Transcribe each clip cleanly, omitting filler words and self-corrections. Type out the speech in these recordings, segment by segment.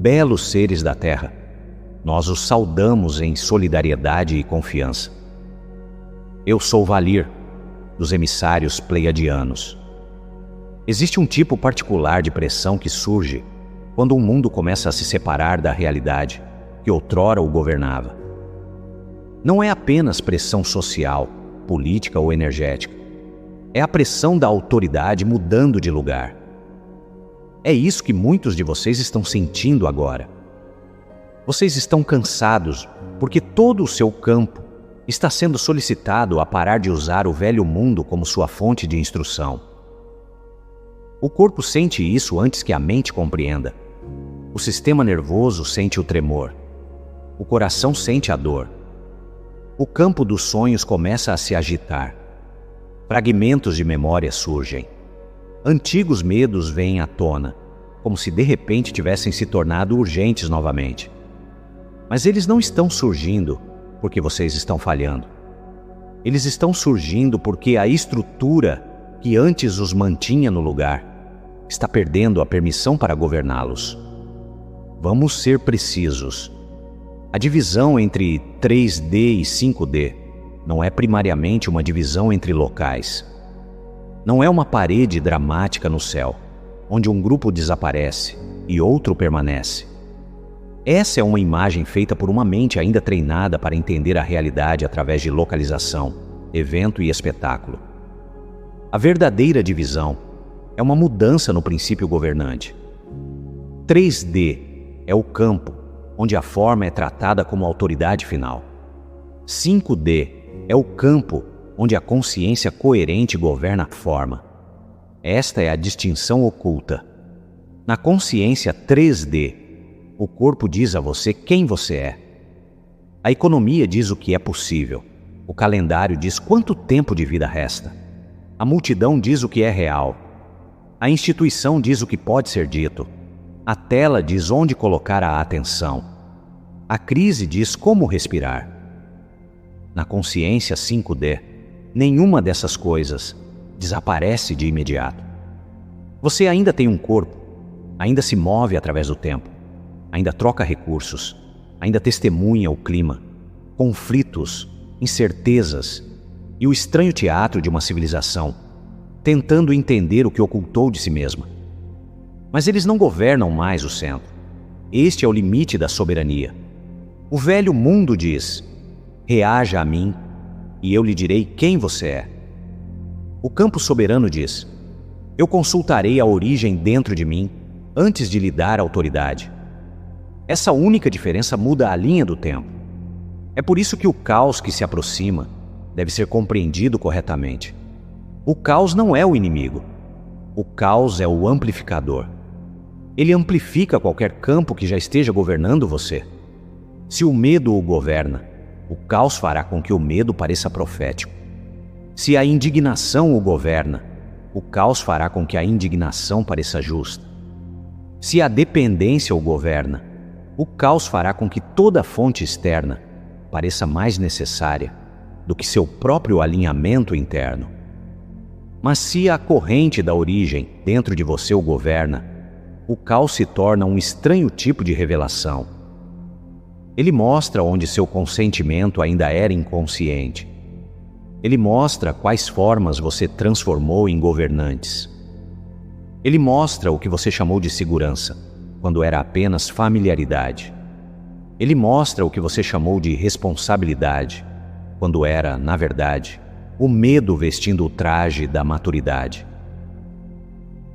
Belos seres da Terra, nós os saudamos em solidariedade e confiança. Eu sou Valir, dos emissários pleiadianos. Existe um tipo particular de pressão que surge quando um mundo começa a se separar da realidade que outrora o governava. Não é apenas pressão social, política ou energética. É a pressão da autoridade mudando de lugar. É isso que muitos de vocês estão sentindo agora. Vocês estão cansados porque todo o seu campo está sendo solicitado a parar de usar o velho mundo como sua fonte de instrução. O corpo sente isso antes que a mente compreenda. O sistema nervoso sente o tremor. O coração sente a dor. O campo dos sonhos começa a se agitar. Fragmentos de memória surgem. Antigos medos vêm à tona, como se de repente tivessem se tornado urgentes novamente. Mas eles não estão surgindo porque vocês estão falhando. Eles estão surgindo porque a estrutura que antes os mantinha no lugar está perdendo a permissão para governá-los. Vamos ser precisos. A divisão entre 3D e 5D não é primariamente uma divisão entre locais. Não é uma parede dramática no céu, onde um grupo desaparece e outro permanece. Essa é uma imagem feita por uma mente ainda treinada para entender a realidade através de localização, evento e espetáculo. A verdadeira divisão é uma mudança no princípio governante. 3D é o campo, onde a forma é tratada como autoridade final. 5D é o campo onde a consciência coerente governa a forma. Esta é a distinção oculta. Na consciência 3D, o corpo diz a você quem você é. A economia diz o que é possível. O calendário diz quanto tempo de vida resta. A multidão diz o que é real. A instituição diz o que pode ser dito. A tela diz onde colocar a atenção. A crise diz como respirar. Na consciência 5D, nenhuma dessas coisas desaparece de imediato. Você ainda tem um corpo, ainda se move através do tempo, ainda troca recursos, ainda testemunha o clima, conflitos, incertezas e o estranho teatro de uma civilização, tentando entender o que ocultou de si mesma. Mas eles não governam mais o centro. Este é o limite da soberania. O velho mundo diz: reaja a mim e eu lhe direi quem você é. O campo soberano diz: eu consultarei a origem dentro de mim antes de lhe dar autoridade. Essa única diferença muda a linha do tempo. É por isso que o caos que se aproxima deve ser compreendido corretamente. O caos não é o inimigo. O caos é o amplificador. Ele amplifica qualquer campo que já esteja governando você. Se o medo o governa, o caos fará com que o medo pareça profético. Se a indignação o governa, o caos fará com que a indignação pareça justa. Se a dependência o governa, o caos fará com que toda fonte externa pareça mais necessária do que seu próprio alinhamento interno. Mas se a corrente da origem dentro de você o governa, o caos se torna um estranho tipo de revelação. Ele mostra onde seu consentimento ainda era inconsciente. Ele mostra quais formas você transformou em governantes. Ele mostra o que você chamou de segurança, quando era apenas familiaridade. Ele mostra o que você chamou de responsabilidade, quando era, na verdade, o medo vestindo o traje da maturidade.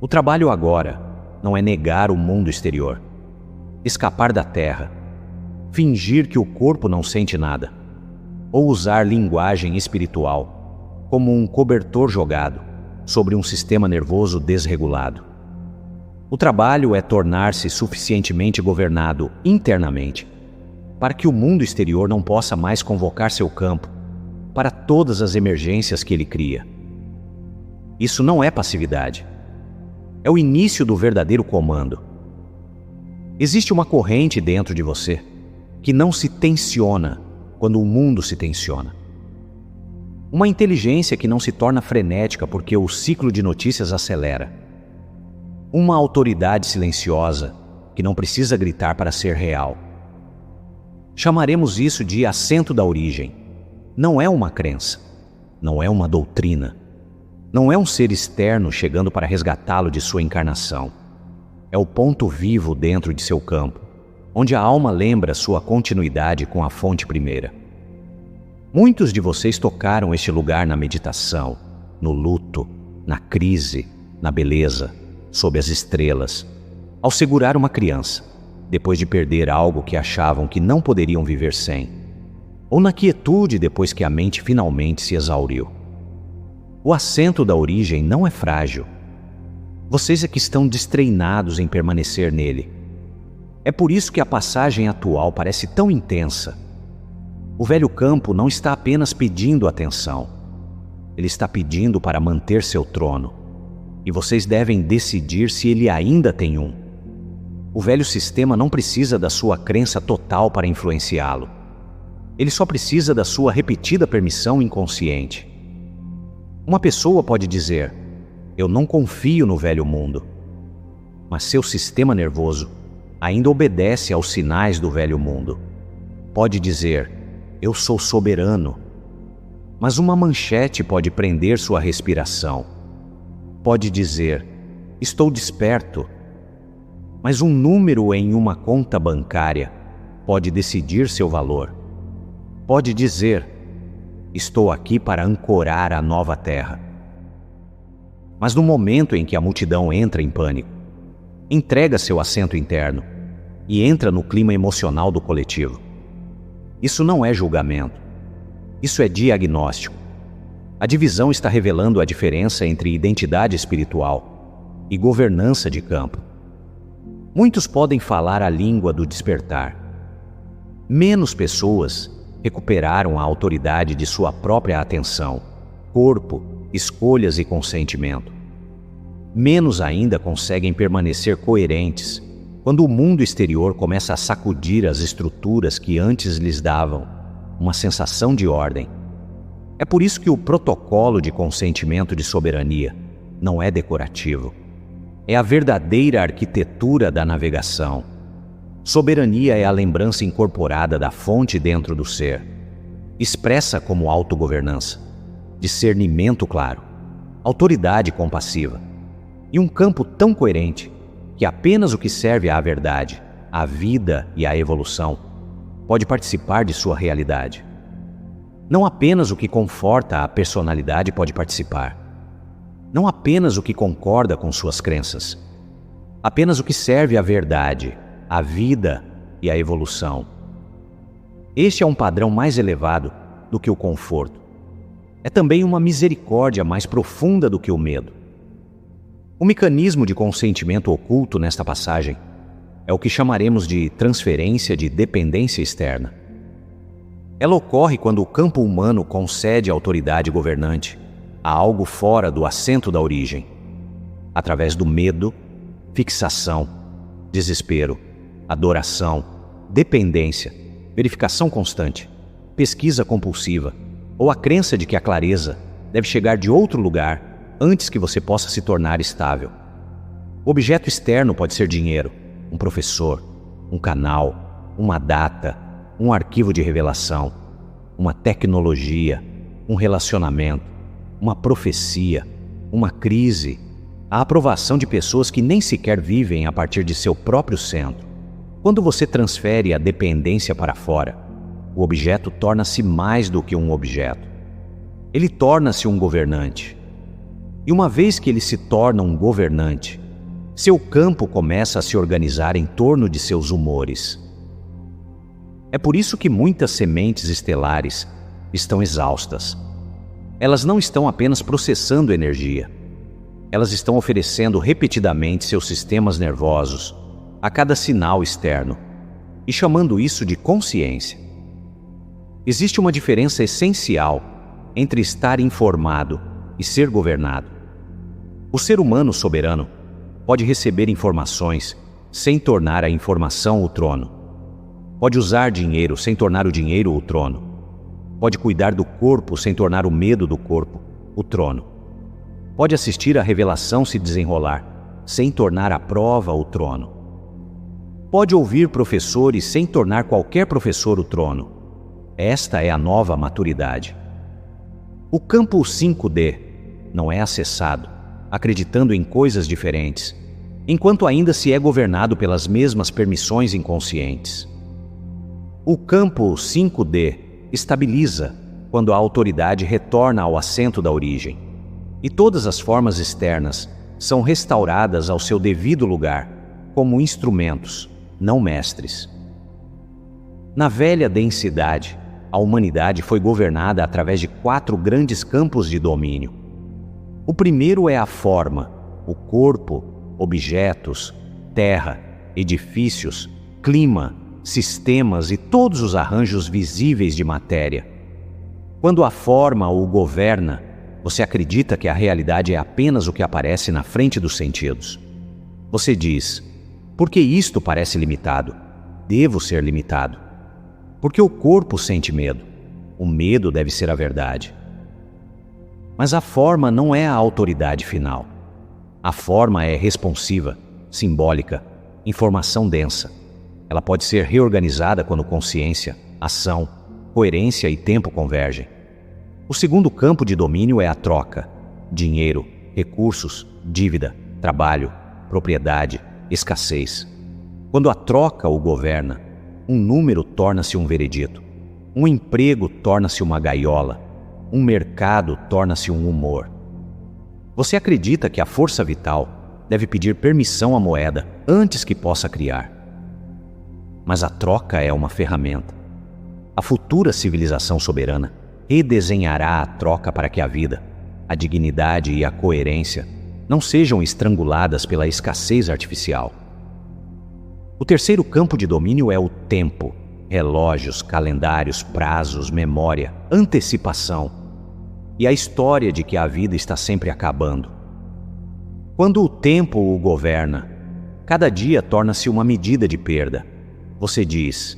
O trabalho agora não é negar o mundo exterior, escapar da terra, fingir que o corpo não sente nada, ou usar linguagem espiritual como um cobertor jogado sobre um sistema nervoso desregulado. O trabalho é tornar-se suficientemente governado internamente para que o mundo exterior não possa mais convocar seu campo para todas as emergências que ele cria. Isso não é passividade. É o início do verdadeiro comando. Existe uma corrente dentro de você que não se tensiona quando o mundo se tensiona. Uma inteligência que não se torna frenética porque o ciclo de notícias acelera. Uma autoridade silenciosa que não precisa gritar para ser real. Chamaremos isso de assento da origem. Não é uma crença, não é uma doutrina, não é um ser externo chegando para resgatá-lo de sua encarnação. É o ponto vivo dentro de seu campo, onde a alma lembra sua continuidade com a fonte primeira. Muitos de vocês tocaram este lugar na meditação, no luto, na crise, na beleza, sob as estrelas, ao segurar uma criança, depois de perder algo que achavam que não poderiam viver sem, ou na quietude depois que a mente finalmente se exauriu. O assento da origem não é frágil. Vocês é que estão destreinados em permanecer nele. É por isso que a passagem atual parece tão intensa. O velho campo não está apenas pedindo atenção. Ele está pedindo para manter seu trono. E vocês devem decidir se ele ainda tem um. O velho sistema não precisa da sua crença total para influenciá-lo. Ele só precisa da sua repetida permissão inconsciente. Uma pessoa pode dizer: eu não confio no velho mundo. Mas seu sistema nervoso ainda obedece aos sinais do velho mundo. Pode dizer: eu sou soberano. Mas uma manchete pode prender sua respiração. Pode dizer: estou desperto. Mas um número em uma conta bancária pode decidir seu valor. Pode dizer: estou aqui para ancorar a nova terra. Mas no momento em que a multidão entra em pânico, entrega seu assento interno e entra no clima emocional do coletivo. Isso não é julgamento. Isso é diagnóstico. A divisão está revelando a diferença entre identidade espiritual e governança de campo. Muitos podem falar a língua do despertar. Menos pessoas recuperaram a autoridade de sua própria atenção, corpo, escolhas e consentimento. Menos ainda conseguem permanecer coerentes quando o mundo exterior começa a sacudir as estruturas que antes lhes davam uma sensação de ordem. É por isso que o protocolo de consentimento de soberania não é decorativo. É a verdadeira arquitetura da navegação. Soberania é a lembrança incorporada da fonte dentro do ser, expressa como autogovernança, discernimento claro, autoridade compassiva e um campo tão coerente que apenas o que serve à verdade, à vida e à evolução pode participar de sua realidade. Não apenas o que conforta a personalidade pode participar. Não apenas o que concorda com suas crenças. Apenas o que serve à verdade, à vida e à evolução. Este é um padrão mais elevado do que o conforto. É também uma misericórdia mais profunda do que o medo. O mecanismo de consentimento oculto nesta passagem é o que chamaremos de transferência de dependência externa. Ela ocorre quando o campo humano concede autoridade governante a algo fora do assento da origem, através do medo, fixação, desespero, adoração, dependência, verificação constante, pesquisa compulsiva ou a crença de que a clareza deve chegar de outro lugar antes que você possa se tornar estável. O objeto externo pode ser dinheiro, um professor, um canal, uma data, um arquivo de revelação, uma tecnologia, um relacionamento, uma profecia, uma crise, a aprovação de pessoas que nem sequer vivem a partir de seu próprio centro. Quando você transfere a dependência para fora, o objeto torna-se mais do que um objeto. Ele torna-se um governante. E uma vez que ele se torna um governante, seu campo começa a se organizar em torno de seus humores. É por isso que muitas sementes estelares estão exaustas. Elas não estão apenas processando energia. Elas estão oferecendo repetidamente seus sistemas nervosos a cada sinal externo e chamando isso de consciência. Existe uma diferença essencial entre estar informado e ser governado. O ser humano soberano pode receber informações sem tornar a informação o trono. Pode usar dinheiro sem tornar o dinheiro o trono. Pode cuidar do corpo sem tornar o medo do corpo o trono. Pode assistir a revelação se desenrolar sem tornar a prova o trono. Pode ouvir professores sem tornar qualquer professor o trono. Esta é a nova maturidade. O campo 5D não é acessado, acreditando em coisas diferentes, enquanto ainda se é governado pelas mesmas permissões inconscientes. O campo 5D estabiliza quando a autoridade retorna ao assento da origem, e todas as formas externas são restauradas ao seu devido lugar, como instrumentos, não mestres. Na velha densidade, a humanidade foi governada através de 4 grandes campos de domínio. O primeiro é a forma, o corpo, objetos, terra, edifícios, clima, sistemas e todos os arranjos visíveis de matéria. Quando a forma o governa, você acredita que a realidade é apenas o que aparece na frente dos sentidos. Você diz: por que isto parece limitado? Devo ser limitado. Porque o corpo sente medo. O medo deve ser a verdade. Mas a forma não é a autoridade final. A forma é responsiva, simbólica, informação densa. Ela pode ser reorganizada quando consciência, ação, coerência e tempo convergem. O segundo campo de domínio é a troca: dinheiro, recursos, dívida, trabalho, propriedade, escassez. Quando a troca o governa, um número torna-se um veredito, um emprego torna-se uma gaiola, um mercado torna-se um humor. Você acredita que a força vital deve pedir permissão à moeda antes que possa criar. Mas a troca é uma ferramenta. A futura civilização soberana redesenhará a troca para que a vida, a dignidade e a coerência não sejam estranguladas pela escassez artificial. O terceiro campo de domínio é o tempo: relógios, calendários, prazos, memória, antecipação e a história de que a vida está sempre acabando. Quando o tempo o governa, cada dia torna-se uma medida de perda. Você diz: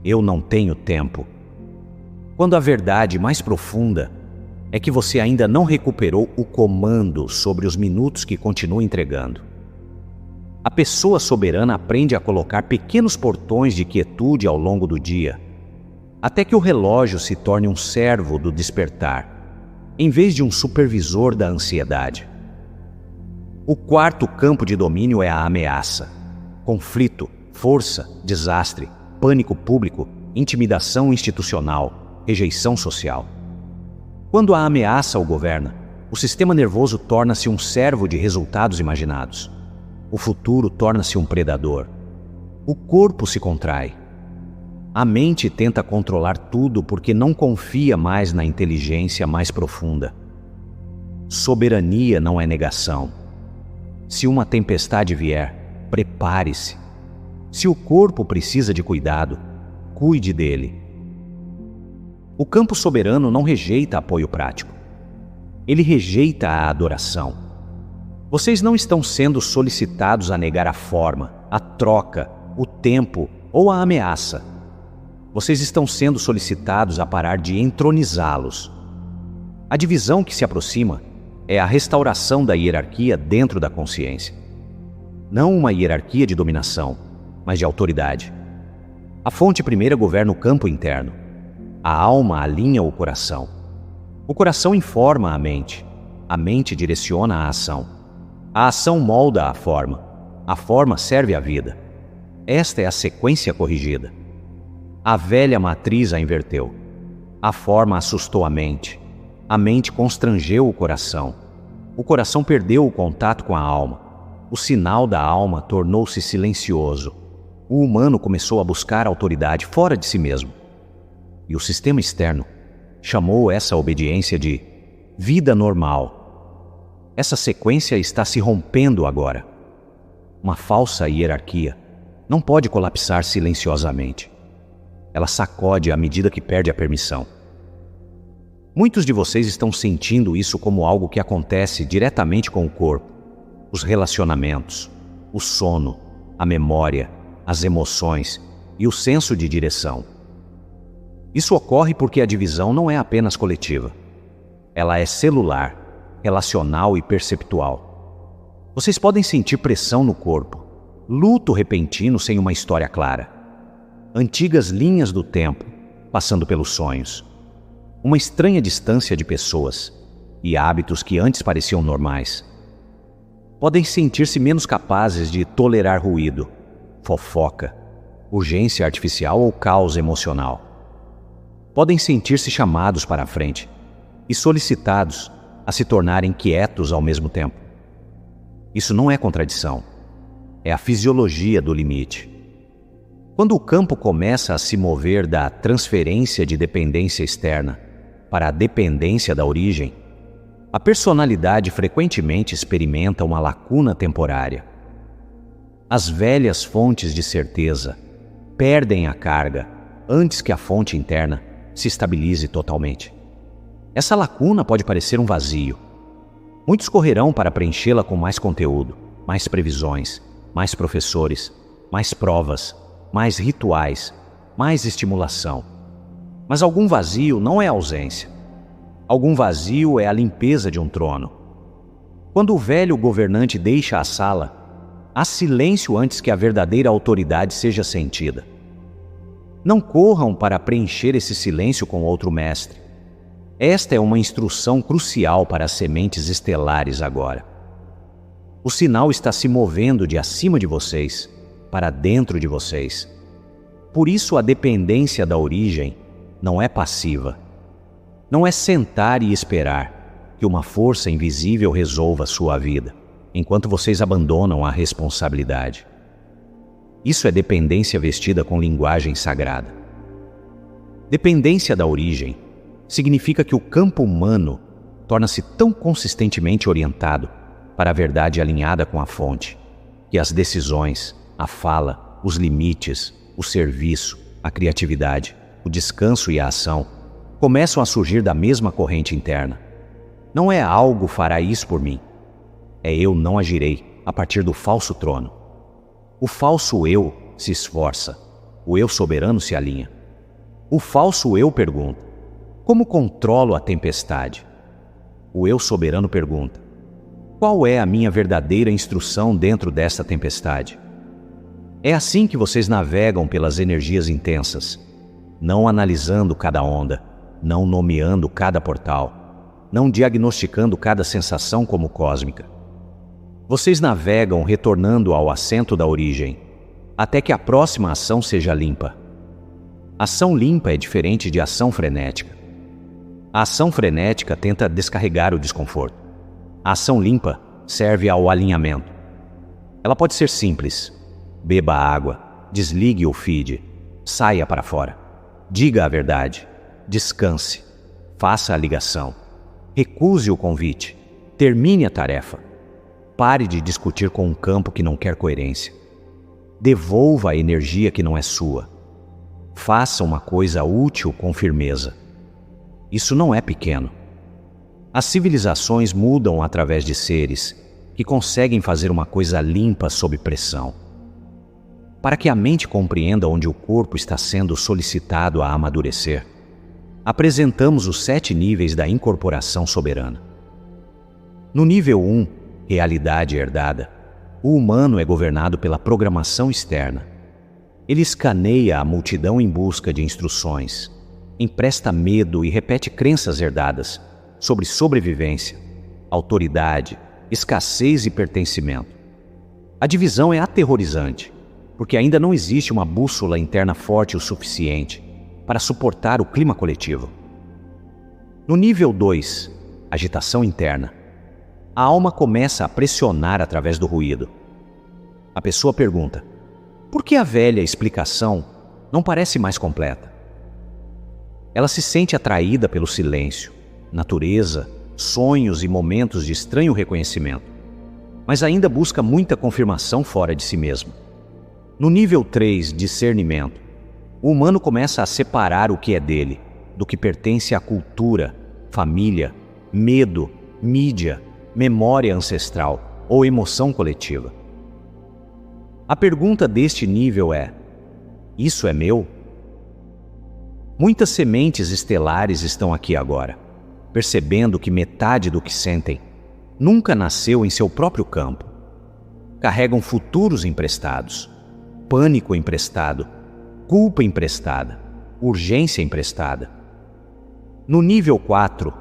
eu não tenho tempo. Quando a verdade mais profunda é que você ainda não recuperou o comando sobre os minutos que continua entregando. A pessoa soberana aprende a colocar pequenos portões de quietude ao longo do dia, até que o relógio se torne um servo do despertar, em vez de um supervisor da ansiedade. O quarto campo de domínio é a ameaça: conflito, força, desastre, pânico público, intimidação institucional, rejeição social. Quando a ameaça o governa, o sistema nervoso torna-se um servo de resultados imaginados. O futuro torna-se um predador. O corpo se contrai. A mente tenta controlar tudo porque não confia mais na inteligência mais profunda. Soberania não é negação. Se uma tempestade vier, prepare-se. Se o corpo precisa de cuidado, cuide dele. O campo soberano não rejeita apoio prático. Ele rejeita a adoração. Vocês não estão sendo solicitados a negar a forma, a troca, o tempo ou a ameaça. Vocês estão sendo solicitados a parar de entronizá-los. A divisão que se aproxima é a restauração da hierarquia dentro da consciência. Não uma hierarquia de dominação, mas de autoridade. A fonte primeira governa o campo interno. A alma alinha o coração. O coração informa a mente direciona a ação molda a forma serve à vida. Esta é a sequência corrigida. A velha matriz a inverteu. A forma assustou a mente constrangeu o coração perdeu o contato com a alma. O sinal da alma tornou-se silencioso. O humano começou a buscar autoridade fora de si mesmo. E o sistema externo chamou essa obediência de vida normal. Essa sequência está se rompendo agora. Uma falsa hierarquia não pode colapsar silenciosamente. Ela sacode à medida que perde a permissão. Muitos de vocês estão sentindo isso como algo que acontece diretamente com o corpo, os relacionamentos, o sono, a memória, as emoções e o senso de direção. Isso ocorre porque a divisão não é apenas coletiva. Ela é celular, relacional e perceptual. Vocês podem sentir pressão no corpo, luto repentino sem uma história clara, antigas linhas do tempo passando pelos sonhos, uma estranha distância de pessoas e hábitos que antes pareciam normais. Podem sentir-se menos capazes de tolerar ruído, fofoca, urgência artificial ou caos emocional. Podem sentir-se chamados para a frente e solicitados a se tornarem quietos ao mesmo tempo. Isso não é contradição, é a fisiologia do limite. Quando o campo começa a se mover da transferência de dependência externa para a dependência da origem, a personalidade frequentemente experimenta uma lacuna temporária. As velhas fontes de certeza perdem a carga antes que a fonte interna se estabilize totalmente. Essa lacuna pode parecer um vazio. Muitos correrão para preenchê-la com mais conteúdo, mais previsões, mais professores, mais provas, mais rituais, mais estimulação. Mas algum vazio não é ausência. Algum vazio é a limpeza de um trono. Quando o velho governante deixa a sala, há silêncio antes que a verdadeira autoridade seja sentida. Não corram para preencher esse silêncio com outro mestre. Esta é uma instrução crucial para as sementes estelares agora. O sinal está se movendo de acima de vocês para dentro de vocês. Por isso a dependência da origem não é passiva. Não é sentar e esperar que uma força invisível resolva a sua vida, enquanto vocês abandonam a responsabilidade. Isso é dependência vestida com linguagem sagrada. Dependência da origem significa que o campo humano torna-se tão consistentemente orientado para a verdade alinhada com a fonte, que as decisões, a fala, os limites, o serviço, a criatividade, o descanso e a ação começam a surgir da mesma corrente interna. Não é algo fará isso por mim. É eu não agirei a partir do falso trono. O falso eu se esforça, o eu soberano se alinha. O falso eu pergunta: como controlo a tempestade? O eu soberano pergunta: qual é a minha verdadeira instrução dentro desta tempestade? É assim que vocês navegam pelas energias intensas, não analisando cada onda, não nomeando cada portal, não diagnosticando cada sensação como cósmica. Vocês navegam retornando ao assento da origem, até que a próxima ação seja limpa. Ação limpa é diferente de ação frenética. A ação frenética tenta descarregar o desconforto. A ação limpa serve ao alinhamento. Ela pode ser simples. Beba água, desligue o feed, saia para fora. Diga a verdade, descanse, faça a ligação, recuse o convite, termine a tarefa. Pare de discutir com um campo que não quer coerência. Devolva a energia que não é sua. Faça uma coisa útil com firmeza. Isso não é pequeno. As civilizações mudam através de seres que conseguem fazer uma coisa limpa sob pressão. Para que a mente compreenda onde o corpo está sendo solicitado a amadurecer, apresentamos os 7 níveis da incorporação soberana. No nível 1, realidade herdada, o humano é governado pela programação externa. Ele escaneia a multidão em busca de instruções, empresta medo e repete crenças herdadas sobre sobrevivência, autoridade, escassez e pertencimento. A divisão é aterrorizante, porque ainda não existe uma bússola interna forte o suficiente para suportar o clima coletivo. No nível 2, agitação interna, a alma começa a pressionar através do ruído. A pessoa pergunta: por que a velha explicação não parece mais completa? Ela se sente atraída pelo silêncio, natureza, sonhos e momentos de estranho reconhecimento, mas ainda busca muita confirmação fora de si mesmo. No nível 3, discernimento, o humano começa a separar o que é dele, do que pertence à cultura, família, medo, mídia, memória ancestral ou emoção coletiva. A pergunta deste nível é: isso é meu? Muitas sementes estelares estão aqui agora, percebendo que metade do que sentem nunca nasceu em seu próprio campo. Carregam futuros emprestados, pânico emprestado, culpa emprestada, urgência emprestada. No nível 4,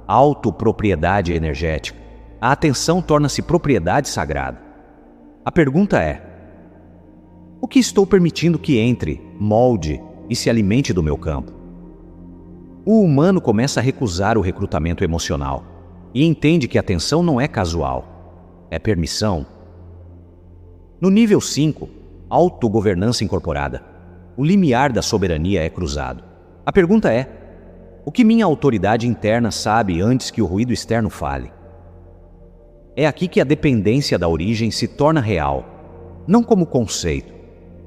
autopropriedade energética, a atenção torna-se propriedade sagrada. A pergunta é: o que estou permitindo que entre, molde e se alimente do meu campo? O humano começa a recusar o recrutamento emocional e entende que a atenção não é casual, é permissão. No nível 5, autogovernança incorporada, o limiar da soberania é cruzado. A pergunta é: o que minha autoridade interna sabe antes que o ruído externo fale? É aqui que a dependência da origem se torna real, não como conceito,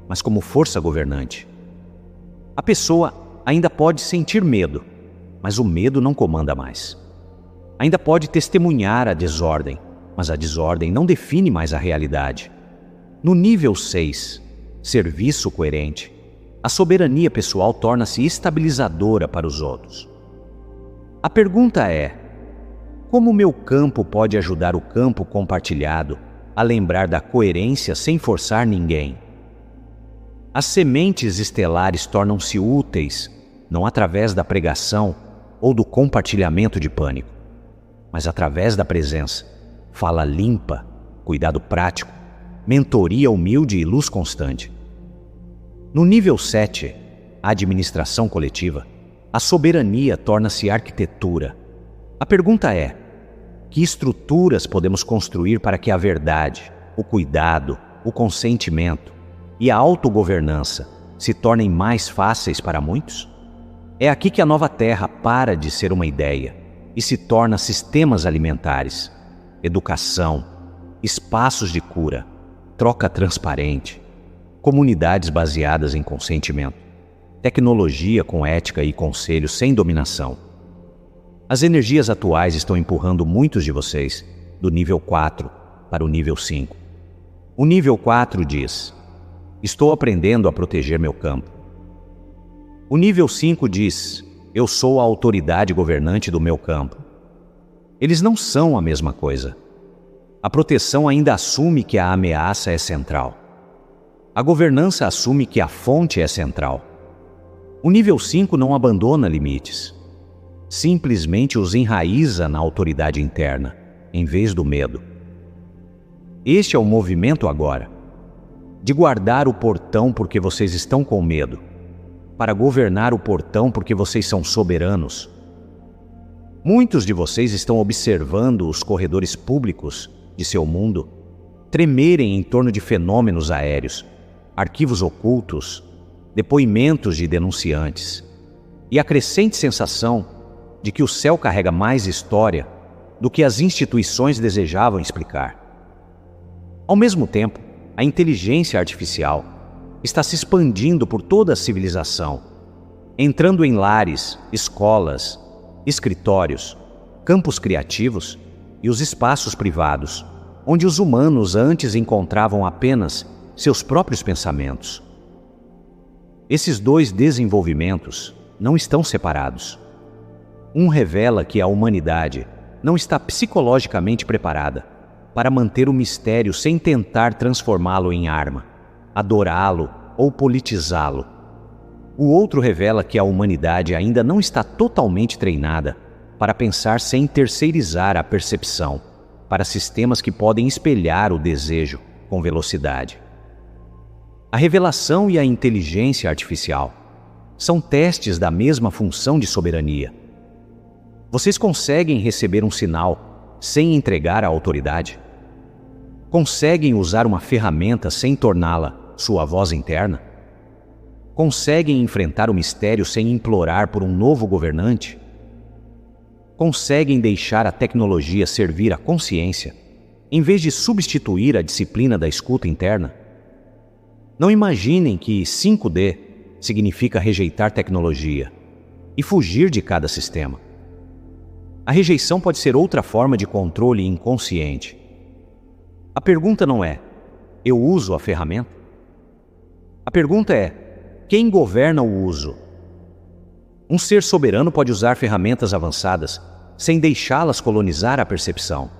mas como força governante. A pessoa ainda pode sentir medo, mas o medo não comanda mais. Ainda pode testemunhar a desordem, mas a desordem não define mais a realidade. No nível 6, serviço coerente, a soberania pessoal torna-se estabilizadora para os outros. A pergunta é: como o meu campo pode ajudar o campo compartilhado a lembrar da coerência sem forçar ninguém? As sementes estelares tornam-se úteis, não através da pregação ou do compartilhamento de pânico, mas através da presença, fala limpa, cuidado prático, mentoria humilde e luz constante. No nível 7, administração coletiva, a soberania torna-se arquitetura. A pergunta é: que estruturas podemos construir para que a verdade, o cuidado, o consentimento e a autogovernança se tornem mais fáceis para muitos? É aqui que a nova Terra para de ser uma ideia e se torna sistemas alimentares, educação, espaços de cura, troca transparente, comunidades baseadas em consentimento, tecnologia com ética e conselho sem dominação. As energias atuais estão empurrando muitos de vocês do nível 4 para o nível 5. O nível 4 diz: estou aprendendo a proteger meu campo. O nível 5 diz: eu sou a autoridade governante do meu campo. Eles não são a mesma coisa. A proteção ainda assume que a ameaça é central. A governança assume que a fonte é central. O nível 5 não abandona limites. Simplesmente os enraiza na autoridade interna, em vez do medo. Este é o movimento agora, de guardar o portão porque vocês estão com medo, para governar o portão porque vocês são soberanos. Muitos de vocês estão observando os corredores públicos de seu mundo tremerem em torno de fenômenos aéreos, arquivos ocultos, depoimentos de denunciantes e a crescente sensação de que o céu carrega mais história do que as instituições desejavam explicar. Ao mesmo tempo, a inteligência artificial está se expandindo por toda a civilização, entrando em lares, escolas, escritórios, campos criativos e os espaços privados, onde os humanos antes encontravam apenas seus próprios pensamentos. Esses dois desenvolvimentos não estão separados. Um revela que a humanidade não está psicologicamente preparada para manter o mistério sem tentar transformá-lo em arma, adorá-lo ou politizá-lo. O outro revela que a humanidade ainda não está totalmente treinada para pensar sem terceirizar a percepção para sistemas que podem espelhar o desejo com velocidade. A revelação e a inteligência artificial são testes da mesma função de soberania. Vocês conseguem receber um sinal sem entregar a autoridade? Conseguem usar uma ferramenta sem torná-la sua voz interna? Conseguem enfrentar o mistério sem implorar por um novo governante? Conseguem deixar a tecnologia servir a consciência, em vez de substituir a disciplina da escuta interna? Não imaginem que 5D significa rejeitar tecnologia e fugir de cada sistema. A rejeição pode ser outra forma de controle inconsciente. A pergunta não é: eu uso a ferramenta? A pergunta é: quem governa o uso? Um ser soberano pode usar ferramentas avançadas sem deixá-las colonizar a percepção.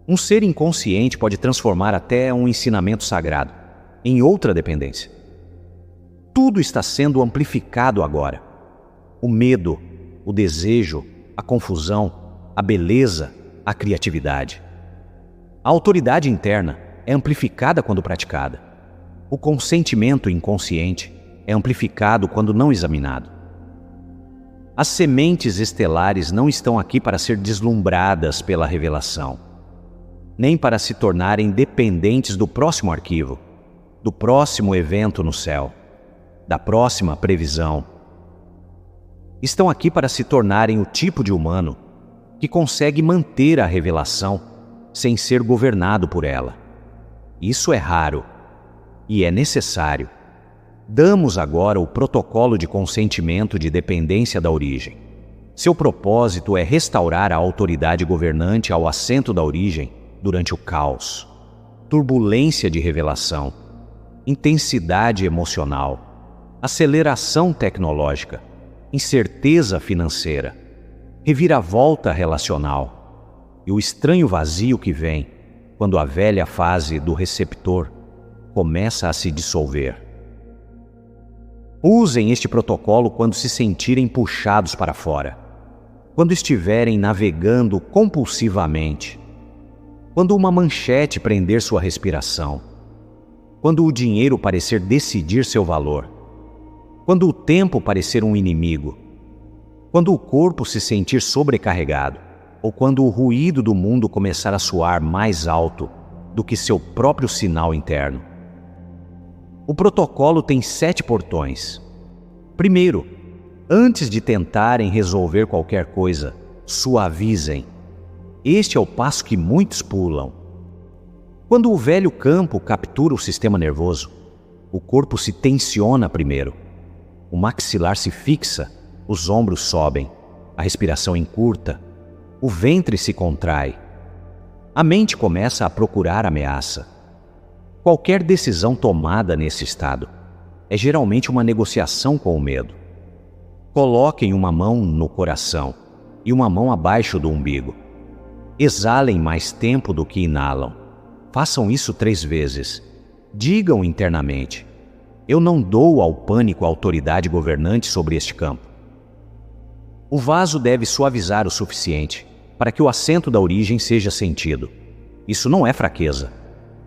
Um ser inconsciente pode transformar até um ensinamento sagrado em outra dependência. Tudo está sendo amplificado agora. O medo, o desejo, a confusão, a beleza, a criatividade. A autoridade interna é amplificada quando praticada. O consentimento inconsciente é amplificado quando não examinado. As sementes estelares não estão aqui para ser deslumbradas pela revelação, nem para se tornarem dependentes do próximo arquivo, do próximo evento no céu, da próxima previsão. Estão aqui para se tornarem o tipo de humano que consegue manter a revelação sem ser governado por ela. Isso é raro e é necessário. Damos agora o protocolo de consentimento de dependência da origem. Seu propósito é restaurar a autoridade governante ao assento da origem durante o caos, turbulência de revelação, intensidade emocional, aceleração tecnológica, incerteza financeira, reviravolta relacional e o estranho vazio que vem quando a velha fase do receptor começa a se dissolver. Usem este protocolo quando se sentirem puxados para fora, quando estiverem navegando compulsivamente, quando uma manchete prender sua respiração, quando o dinheiro parecer decidir seu valor, quando o tempo parecer um inimigo, quando o corpo se sentir sobrecarregado, ou quando o ruído do mundo começar a soar mais alto do que seu próprio sinal interno. O protocolo tem 7 portões. Primeiro, antes de tentarem resolver qualquer coisa, suavizem. Este é o passo que muitos pulam. Quando o velho campo captura o sistema nervoso, o corpo se tensiona primeiro. O maxilar se fixa, os ombros sobem, a respiração encurta, o ventre se contrai. A mente começa a procurar ameaça. Qualquer decisão tomada nesse estado é geralmente uma negociação com o medo. Coloquem uma mão no coração e uma mão abaixo do umbigo. Exalem mais tempo do que inalam. Façam isso 3 vezes. Digam internamente: eu não dou ao pânico a autoridade governante sobre este campo. O vaso deve suavizar o suficiente para que o assento da origem seja sentido. Isso não é fraqueza.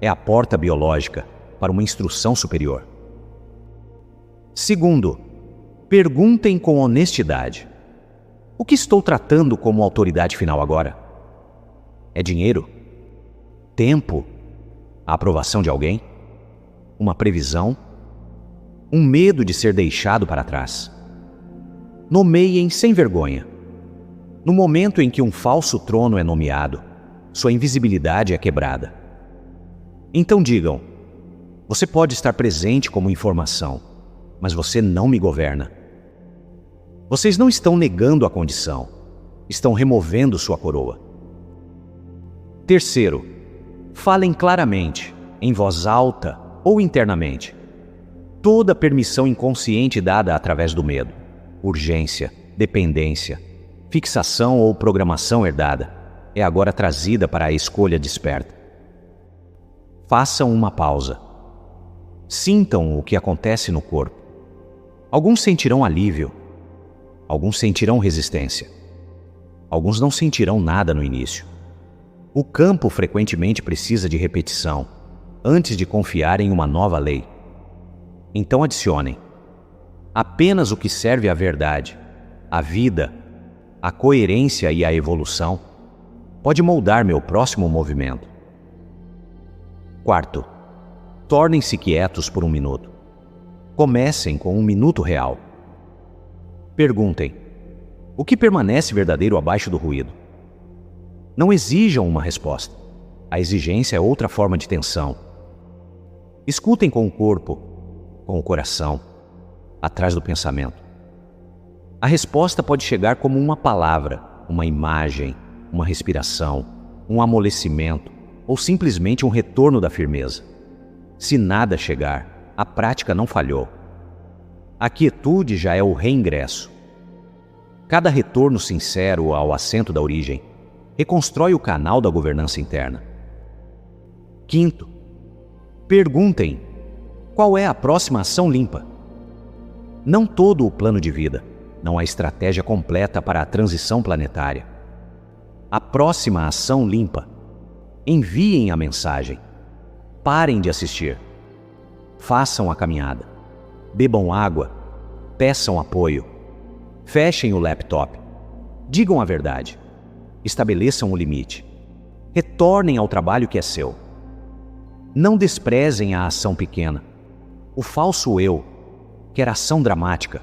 É a porta biológica para uma instrução superior. Segundo, perguntem com honestidade: o que estou tratando como autoridade final agora? É dinheiro? Tempo? A aprovação de alguém? Uma previsão? Um medo de ser deixado para trás? Nomeiem sem vergonha. No momento em que um falso trono é nomeado, sua invisibilidade é quebrada. Então digam: você pode estar presente como informação, mas você não me governa. Vocês não estão negando a condição, estão removendo sua coroa. Terceiro, falem claramente, em voz alta ou internamente. Toda permissão inconsciente dada através do medo, urgência, dependência, fixação ou programação herdada é agora trazida para a escolha desperta. Façam uma pausa. Sintam o que acontece no corpo. Alguns sentirão alívio. Alguns sentirão resistência. Alguns não sentirão nada no início. O campo frequentemente precisa de repetição antes de confiar em uma nova lei. Então adicionem: apenas o que serve à verdade, à vida, à coerência e à evolução pode moldar meu próximo movimento. Quarto, tornem-se quietos por 1 minuto. Comecem com 1 minuto real. Perguntem: O que permanece verdadeiro abaixo do ruído? Não exijam uma resposta. A exigência é outra forma de tensão. Escutem com o corpo, com o coração, atrás do pensamento. A resposta pode chegar como uma palavra, uma imagem, uma respiração, um amolecimento ou simplesmente um retorno da firmeza. Se nada chegar, a prática não falhou. A quietude já é o reingresso. Cada retorno sincero ao assento da origem reconstrói o canal da governança interna. Quinto, perguntem: qual é a próxima ação limpa? Não todo o plano de vida, não há estratégia completa para a transição planetária. A próxima ação limpa. Enviem a mensagem. Parem de assistir. Façam a caminhada. Bebam água. Peçam apoio. Fechem o laptop. Digam a verdade. Estabeleçam o limite. Retornem ao trabalho que é seu. Não desprezem a ação pequena. O falso eu quer ação dramática,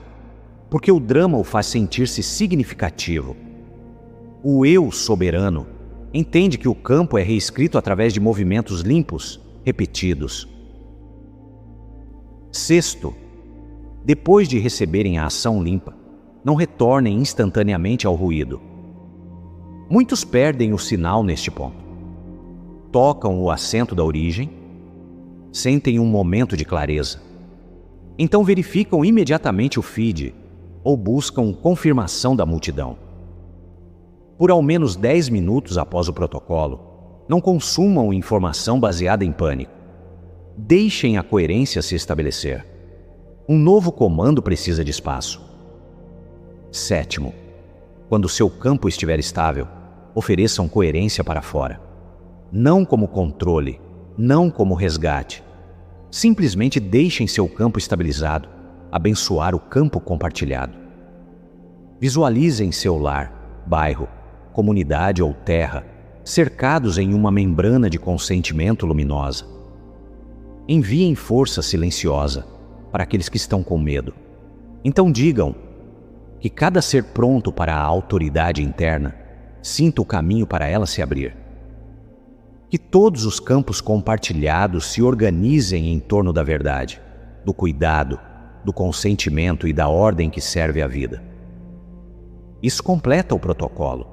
porque o drama o faz sentir-se significativo. O eu soberano entende que o campo é reescrito através de movimentos limpos, repetidos. Sexto, depois de receberem a ação limpa, não retornem instantaneamente ao ruído. Muitos perdem o sinal neste ponto. Tocam o assento da origem, sentem um momento de clareza. Então verificam imediatamente o feed ou buscam confirmação da multidão. Por ao menos 10 minutos após o protocolo, não consumam informação baseada em pânico. Deixem a coerência se estabelecer. Um novo comando precisa de espaço. Sétimo, quando seu campo estiver estável, ofereçam coerência para fora. Não como controle, não como resgate. Simplesmente deixem seu campo estabilizado, abençoar o campo compartilhado. Visualizem seu lar, bairro, comunidade ou terra, cercados em uma membrana de consentimento luminosa. Enviem força silenciosa para aqueles que estão com medo. Então digam que cada ser pronto para a autoridade interna sinta o caminho para ela se abrir. Que todos os campos compartilhados se organizem em torno da verdade, do cuidado, do consentimento e da ordem que serve à vida. Isso completa o protocolo.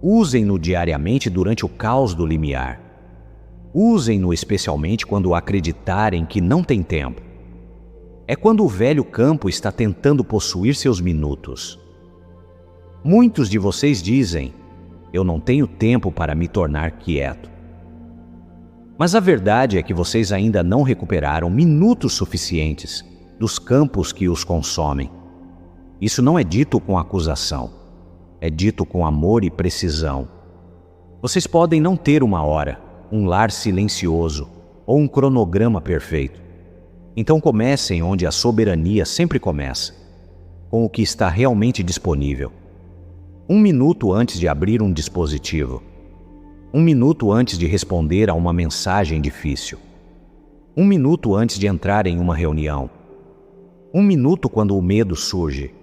Usem-no diariamente durante o caos do limiar. Usem-no especialmente quando acreditarem que não tem tempo. É quando o velho campo está tentando possuir seus minutos. Muitos de vocês dizem: eu não tenho tempo para me tornar quieto. Mas a verdade é que vocês ainda não recuperaram minutos suficientes dos campos que os consomem. Isso não é dito com acusação, é dito com amor e precisão. Vocês podem não ter uma hora, um lar silencioso ou um cronograma perfeito. Então comecem onde a soberania sempre começa, com o que está realmente disponível. 1 minuto antes de abrir um dispositivo. 1 minuto antes de responder a uma mensagem difícil. 1 minuto antes de entrar em uma reunião. 1 minuto quando o medo surge.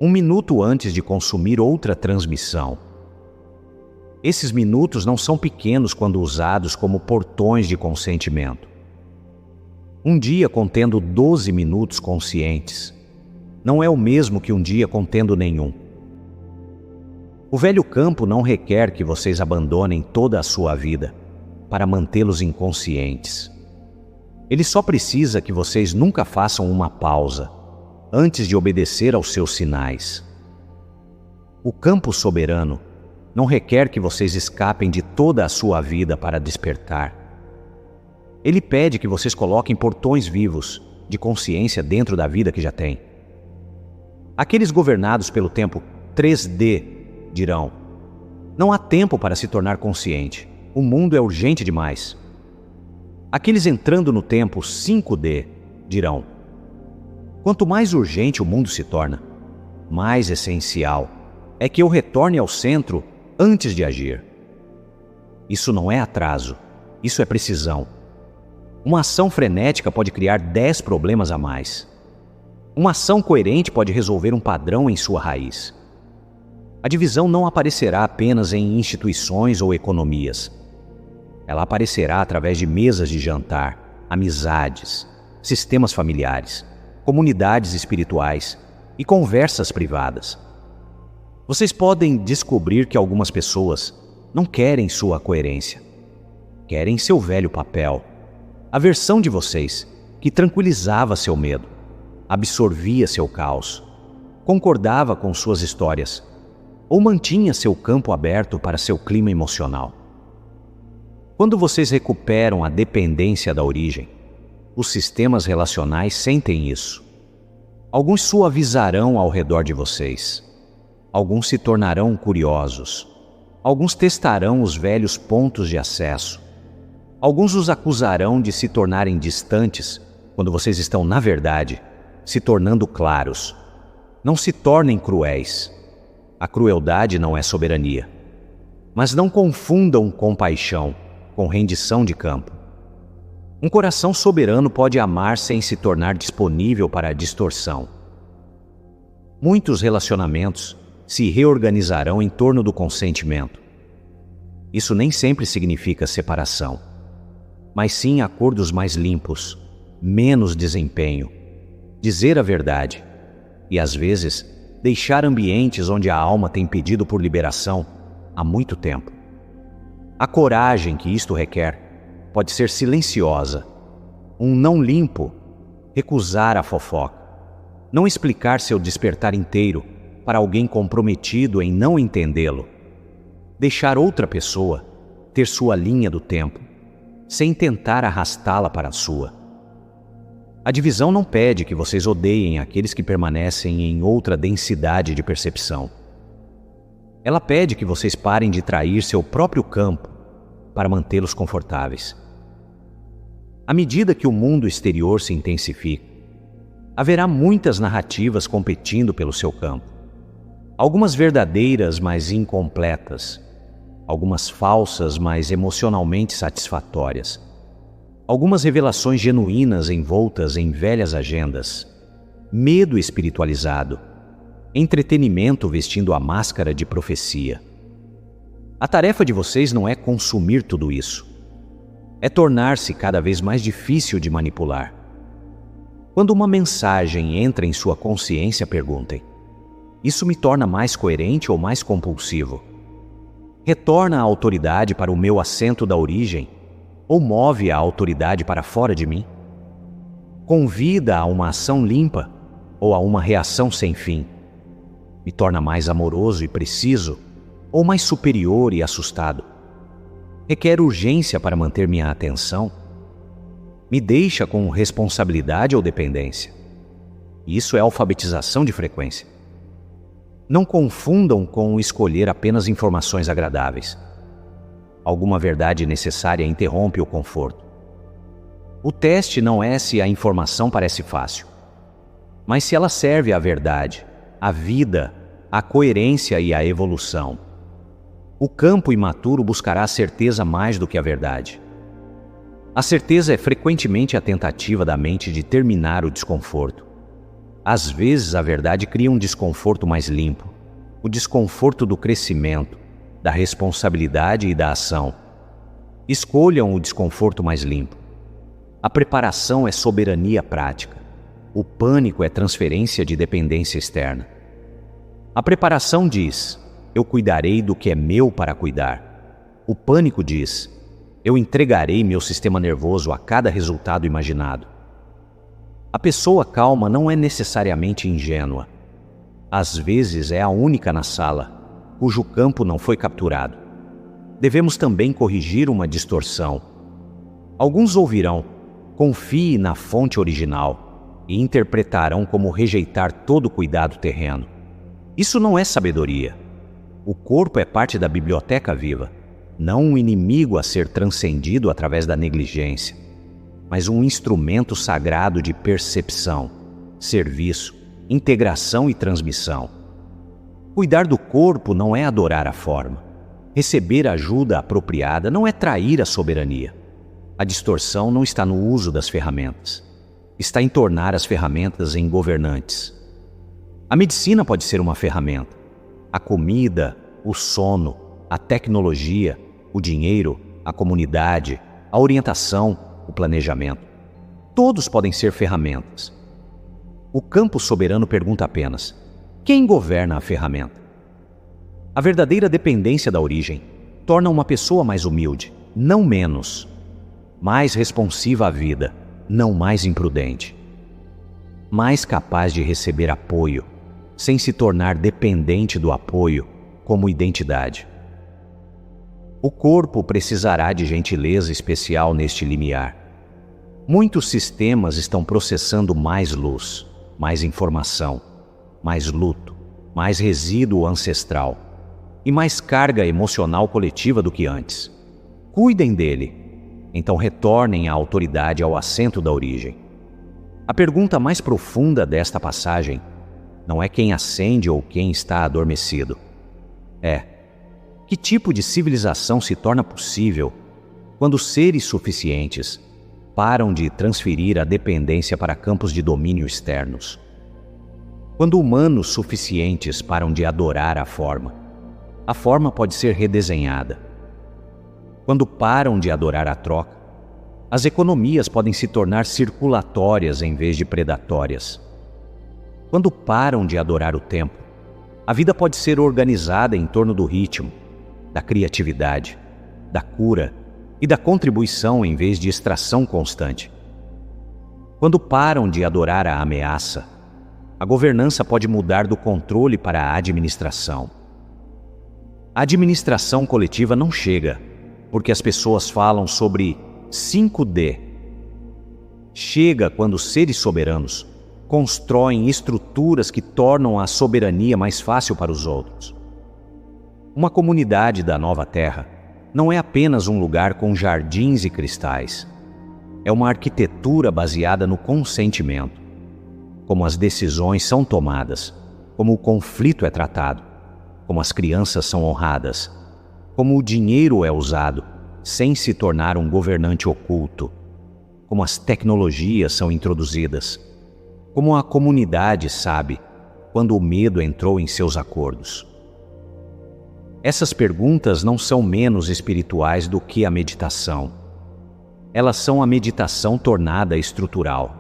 1 minuto antes de consumir outra transmissão. Esses minutos não são pequenos quando usados como portões de consentimento. Um dia contendo 12 minutos conscientes não é o mesmo que um dia contendo nenhum. O velho campo não requer que vocês abandonem toda a sua vida para mantê-los inconscientes. Ele só precisa que vocês nunca façam uma pausa antes de obedecer aos seus sinais. O campo soberano não requer que vocês escapem de toda a sua vida para despertar. Ele pede que vocês coloquem portões vivos de consciência dentro da vida que já têm. Aqueles governados pelo tempo 3D dirão: não há tempo para se tornar consciente, o mundo é urgente demais. Aqueles entrando no tempo 5D dirão: quanto mais urgente o mundo se torna, mais essencial é que eu retorne ao centro antes de agir. Isso não é atraso, isso é precisão. Uma ação frenética pode criar 10 problemas a mais. Uma ação coerente pode resolver um padrão em sua raiz. A divisão não aparecerá apenas em instituições ou economias. Ela aparecerá através de mesas de jantar, amizades, sistemas familiares, comunidades espirituais e conversas privadas. Vocês podem descobrir que algumas pessoas não querem sua coerência. Querem seu velho papel, a versão de vocês que tranquilizava seu medo, absorvia seu caos, concordava com suas histórias ou mantinha seu campo aberto para seu clima emocional. Quando vocês recuperam a dependência da origem, os sistemas relacionais sentem isso. Alguns suavizarão ao redor de vocês. Alguns se tornarão curiosos. Alguns testarão os velhos pontos de acesso. Alguns os acusarão de se tornarem distantes quando vocês estão, na verdade, se tornando claros. Não se tornem cruéis. A crueldade não é soberania. Mas não confundam compaixão com rendição de campo. Um coração soberano pode amar sem se tornar disponível para a distorção. Muitos relacionamentos se reorganizarão em torno do consentimento. Isso nem sempre significa separação, mas sim acordos mais limpos, menos desempenho, dizer a verdade e, às vezes, deixar ambientes onde a alma tem pedido por liberação há muito tempo. A coragem que isto requer pode ser silenciosa, um não limpo, recusar a fofoca, não explicar seu despertar inteiro para alguém comprometido em não entendê-lo, deixar outra pessoa ter sua linha do tempo, sem tentar arrastá-la para a sua. A divisão não pede que vocês odeiem aqueles que permanecem em outra densidade de percepção. Ela pede que vocês parem de trair seu próprio campo para mantê-los confortáveis. À medida que o mundo exterior se intensifica, haverá muitas narrativas competindo pelo seu campo. Algumas verdadeiras, mas incompletas. Algumas falsas, mas emocionalmente satisfatórias. Algumas revelações genuínas envoltas em velhas agendas. Medo espiritualizado. Entretenimento vestindo a máscara de profecia. A tarefa de vocês não é consumir tudo isso. É tornar-se cada vez mais difícil de manipular. Quando uma mensagem entra em sua consciência, perguntem: isso me torna mais coerente ou mais compulsivo? Retorna a autoridade para o meu assento da origem ou move a autoridade para fora de mim? Convida a uma ação limpa ou a uma reação sem fim? Me torna mais amoroso e preciso ou mais superior e assustado? Requer urgência para manter minha atenção? Me deixa com responsabilidade ou dependência? Isso é alfabetização de frequência. Não confundam com escolher apenas informações agradáveis. Alguma verdade necessária interrompe o conforto. O teste não é se a informação parece fácil, mas se ela serve à verdade, à vida, à coerência e à evolução. O campo imaturo buscará a certeza mais do que a verdade. A certeza é frequentemente a tentativa da mente de terminar o desconforto. Às vezes, a verdade cria um desconforto mais limpo, o desconforto do crescimento, da responsabilidade e da ação. Escolham o desconforto mais limpo. A preparação é soberania prática. O pânico é transferência de dependência externa. A preparação diz: eu cuidarei do que é meu para cuidar. O pânico diz: eu entregarei meu sistema nervoso a cada resultado imaginado. A pessoa calma não é necessariamente ingênua. Às vezes é a única na sala, cujo campo não foi capturado. Devemos também corrigir uma distorção. Alguns ouvirão: confie na fonte original, e interpretarão como rejeitar todo cuidado terreno. Isso não é sabedoria. O corpo é parte da biblioteca viva, não um inimigo a ser transcendido através da negligência, mas um instrumento sagrado de percepção, serviço, integração e transmissão. Cuidar do corpo não é adorar a forma. Receber ajuda apropriada não é trair a soberania. A distorção não está no uso das ferramentas. Está em tornar as ferramentas em governantes. A medicina pode ser uma ferramenta, a comida, o sono, a tecnologia, o dinheiro, a comunidade, a orientação, o planejamento. Todos podem ser ferramentas. O campo soberano pergunta apenas: quem governa a ferramenta? A verdadeira dependência da origem torna uma pessoa mais humilde, não menos, mais responsiva à vida, não mais imprudente, mais capaz de receber apoio, sem se tornar dependente do apoio como identidade. O corpo precisará de gentileza especial neste limiar. Muitos sistemas estão processando mais luz, mais informação, mais luto, mais resíduo ancestral e mais carga emocional coletiva do que antes. Cuidem dele, então retornem a autoridade ao assento da origem. A pergunta mais profunda desta passagem não é quem acende ou quem está adormecido. É: que tipo de civilização se torna possível quando seres suficientes param de transferir a dependência para campos de domínio externos? Quando humanos suficientes param de adorar a forma pode ser redesenhada. Quando param de adorar a troca, as economias podem se tornar circulatórias em vez de predatórias. Quando param de adorar o tempo, a vida pode ser organizada em torno do ritmo, da criatividade, da cura e da contribuição em vez de extração constante. Quando param de adorar a ameaça, a governança pode mudar do controle para a administração. A administração coletiva não chega porque as pessoas falam sobre 5D. Chega quando seres soberanos constroem estruturas que tornam a soberania mais fácil para os outros. Uma comunidade da Nova Terra não é apenas um lugar com jardins e cristais. É uma arquitetura baseada no consentimento. Como as decisões são tomadas, como o conflito é tratado, como as crianças são honradas, como o dinheiro é usado sem se tornar um governante oculto, como as tecnologias são introduzidas, como a comunidade sabe quando o medo entrou em seus acordos. Essas perguntas não são menos espirituais do que a meditação. Elas são a meditação tornada estrutural.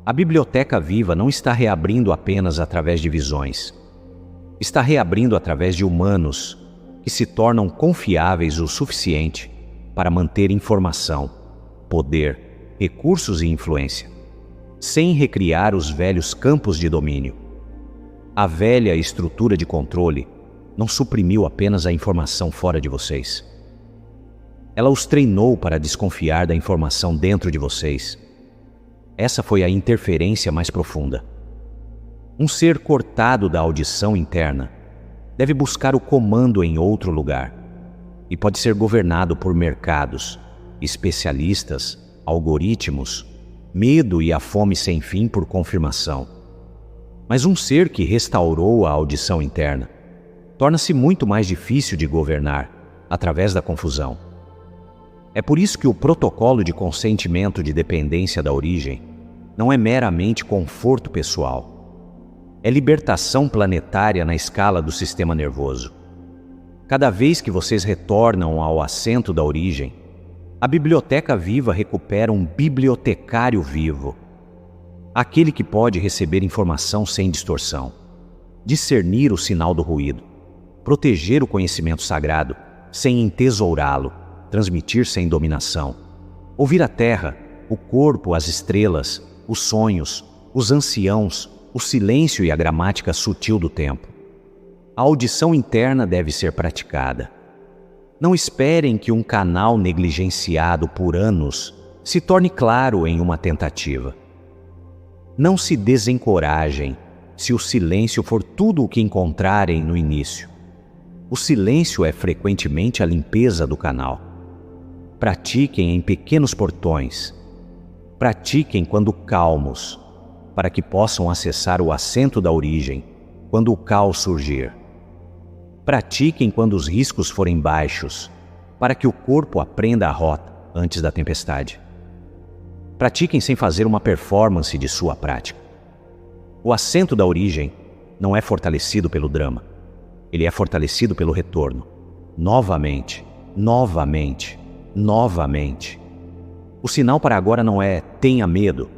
A biblioteca viva não está reabrindo apenas através de visões. Está reabrindo através de humanos que se tornam confiáveis o suficiente para manter informação, poder, recursos e influência, sem recriar os velhos campos de domínio. A velha estrutura de controle não suprimiu apenas a informação fora de vocês. Ela os treinou para desconfiar da informação dentro de vocês. Essa foi a interferência mais profunda. Um ser cortado da audição interna deve buscar o comando em outro lugar e pode ser governado por mercados, especialistas, algoritmos, medo e a fome sem fim por confirmação. Mas um ser que restaurou a audição interna torna-se muito mais difícil de governar através da confusão. É por isso que o protocolo de consentimento de dependência da origem não é meramente conforto pessoal. É libertação planetária na escala do sistema nervoso. Cada vez que vocês retornam ao assento da origem, a biblioteca viva recupera um bibliotecário vivo. Aquele que pode receber informação sem distorção, discernir o sinal do ruído, proteger o conhecimento sagrado sem entesourá-lo, transmitir sem dominação, ouvir a terra, o corpo, as estrelas, os sonhos, os anciãos, o silêncio e a gramática sutil do tempo. A audição interna deve ser praticada. Não esperem que um canal negligenciado por anos se torne claro em uma tentativa. Não se desencorajem se o silêncio for tudo o que encontrarem no início. O silêncio é frequentemente a limpeza do canal. Pratiquem em pequenos portões. Pratiquem quando calmos, para que possam acessar o assento da origem quando o caos surgir. Pratiquem quando os riscos forem baixos, para que o corpo aprenda a rota antes da tempestade. Pratiquem sem fazer uma performance de sua prática. O assento da origem não é fortalecido pelo drama. Ele é fortalecido pelo retorno. Novamente, novamente, novamente. O sinal para agora não é tenha medo,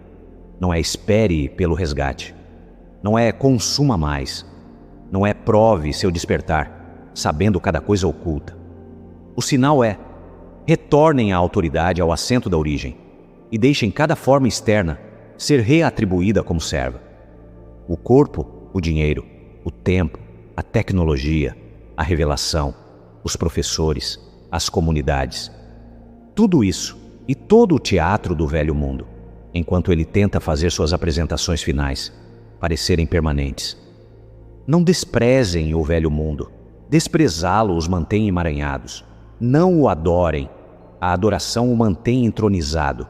não é espere pelo resgate, não é consuma mais, não é prove seu despertar, sabendo cada coisa oculta. O sinal é retornem a autoridade ao assento da origem e deixem cada forma externa ser reatribuída como serva. O corpo, o dinheiro, o tempo, a tecnologia, a revelação, os professores, as comunidades. Tudo isso e todo o teatro do velho mundo, enquanto ele tenta fazer suas apresentações finais parecerem permanentes. Não desprezem o velho mundo. Desprezá-lo os mantém emaranhados. Não o adorem. A adoração o mantém entronizado.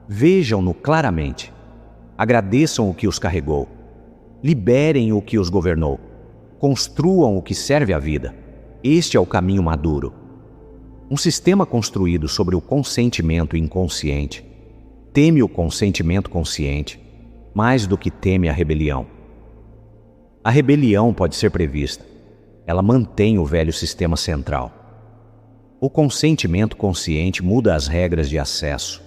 Vejam-no claramente. Agradeçam o que os carregou. Liberem o que os governou. Construam o que serve à vida. Este é o caminho maduro. Um sistema construído sobre o consentimento inconsciente teme o consentimento consciente mais do que teme a rebelião. A rebelião pode ser prevista. Ela mantém o velho sistema central. O consentimento consciente muda as regras de acesso.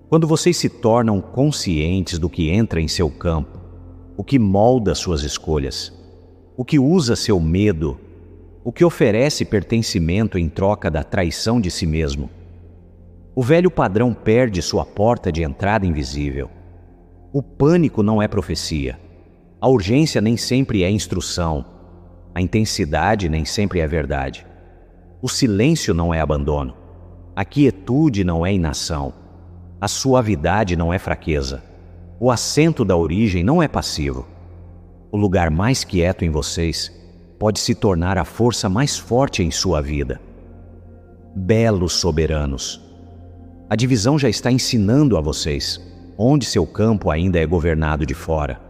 Quando vocês se tornam conscientes do que entra em seu campo, o que molda suas escolhas, o que usa seu medo, o que oferece pertencimento em troca da traição de si mesmo, o velho padrão perde sua porta de entrada invisível. O pânico não é profecia. A urgência nem sempre é instrução. A intensidade nem sempre é verdade. O silêncio não é abandono. A quietude não é inação. A suavidade não é fraqueza. O assento da origem não é passivo. O lugar mais quieto em vocês pode se tornar a força mais forte em sua vida. Belos soberanos, a divisão já está ensinando a vocês onde seu campo ainda é governado de fora.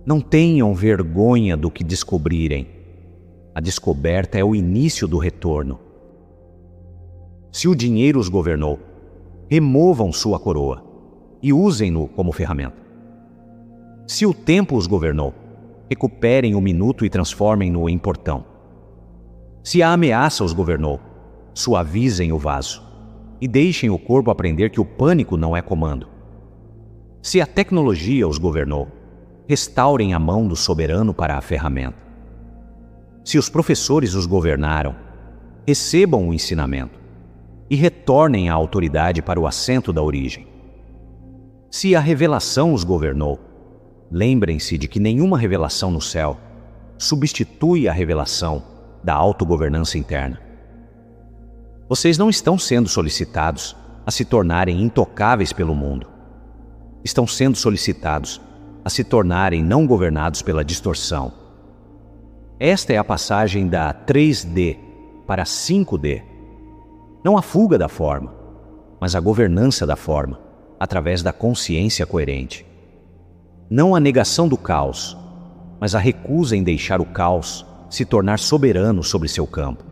Não tenham vergonha do que descobrirem. A descoberta é o início do retorno. Se o dinheiro os governou, removam sua coroa e usem-no como ferramenta. Se o tempo os governou, recuperem o minuto e transformem-no em portão. Se a ameaça os governou, suavizem o vaso e deixem o corpo aprender que o pânico não é comando. Se a tecnologia os governou, restaurem a mão do soberano para a ferramenta. Se os professores os governaram, recebam o ensinamento e retornem a autoridade para o assento da origem. Se a revelação os governou, lembrem-se de que nenhuma revelação no céu substitui a revelação da autogovernança interna. Vocês não estão sendo solicitados a se tornarem intocáveis pelo mundo. Estão sendo solicitados a se tornarem não governados pela distorção. Esta é a passagem da 3D para 5D. Não a fuga da forma, mas a governança da forma, através da consciência coerente. Não a negação do caos, mas a recusa em deixar o caos se tornar soberano sobre seu campo.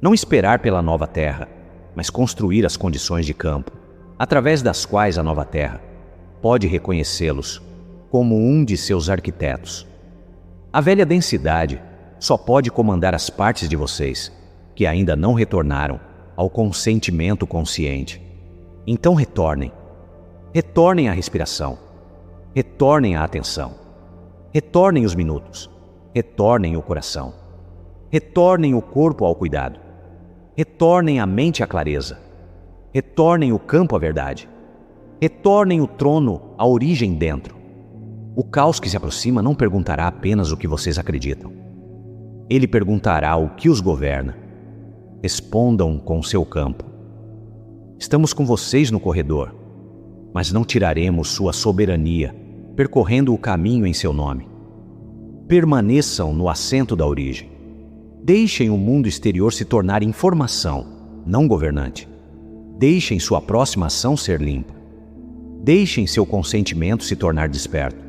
Não esperar pela nova terra, mas construir as condições de campo, através das quais a nova terra pode reconhecê-los como um de seus arquitetos. A velha densidade só pode comandar as partes de vocês que ainda não retornaram ao consentimento consciente. Então retornem. Retornem à respiração. Retornem à atenção. Retornem os minutos. Retornem o coração. Retornem o corpo ao cuidado. Retornem a mente à clareza. Retornem o campo à verdade. Retornem o trono à origem dentro. O caos que se aproxima não perguntará apenas o que vocês acreditam. Ele perguntará o que os governa. Respondam com seu campo. Estamos com vocês no corredor, mas não tiraremos sua soberania percorrendo o caminho em seu nome. Permaneçam no assento da origem. Deixem o mundo exterior se tornar informação, não governante. Deixem sua próxima ação ser limpa. Deixem seu consentimento se tornar desperto.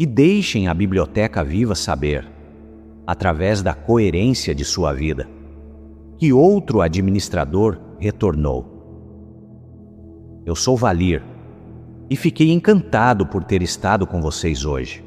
E deixem a biblioteca viva saber, através da coerência de sua vida, que outro administrador retornou. Eu sou Valir e fiquei encantado por ter estado com vocês hoje.